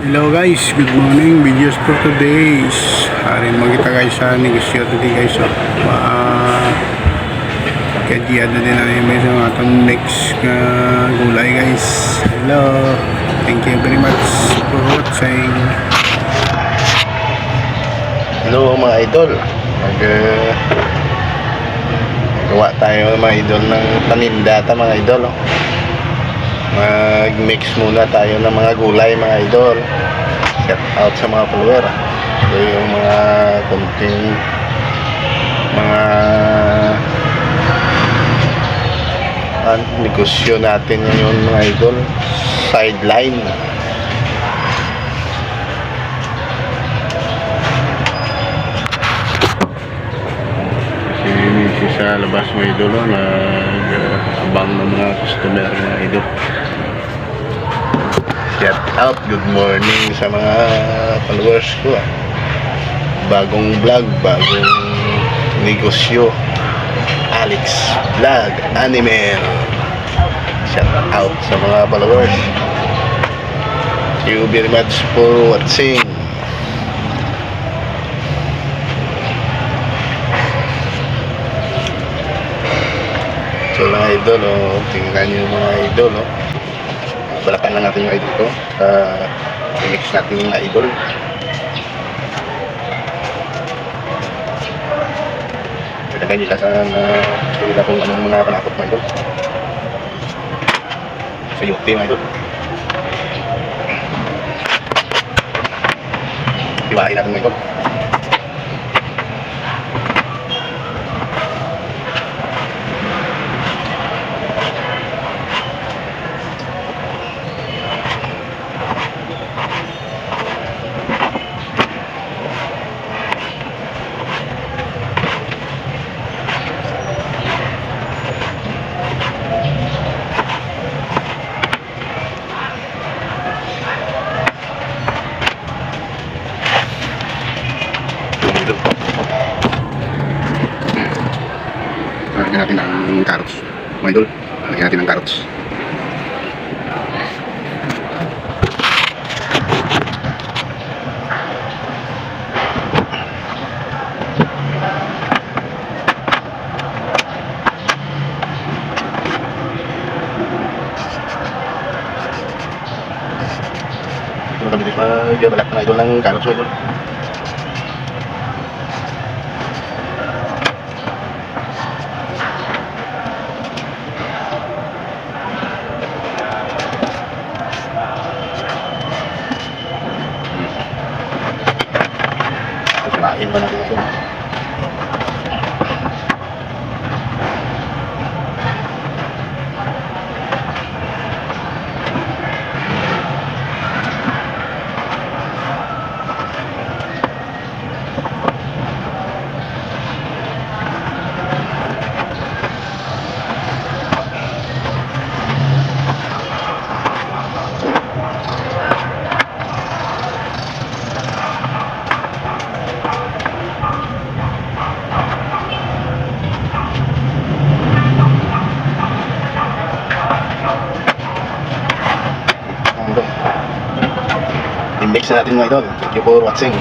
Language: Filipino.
Hello guys, good morning. Videos for today is harin magkita guys sa negosyo today guys. So, kajian na din namin may sa atong next gulay guys. Hello, thank you very much for watching. Hello mga idol, gawa tayo mga idol ng panindata mga idol. Mag-mix muna tayo ng mga gulay mga idol. Shout out sa mga follower. Ito yung mga konting mga negosyo natin ngayon mga idol. Sideline. Si sa labas mga idol, nag-abang ng mga customer mga idol. Shout out, good morning sa mga followers ko. Bagong vlog, bagong negosyo. Alex Vlog Anime. Shout out sa mga followers. Thank you very much for watching. So mga idol, tingnan nyo mga idol, balakan lang natin yung idol ko. I-mix natin yung mga idol. Ilagay nila sa nila kung anong mga panakot mga idol. Sa UP mga idol. Ibahin natin mga idol. Lagyan natin ng carrots mga idol. Lagyan natin ng carrots. Ito na kami magbabalak mga idol ng carrots mga idol. Lain pa natin ito. I-mix na natin mga idol. Thank you for watching.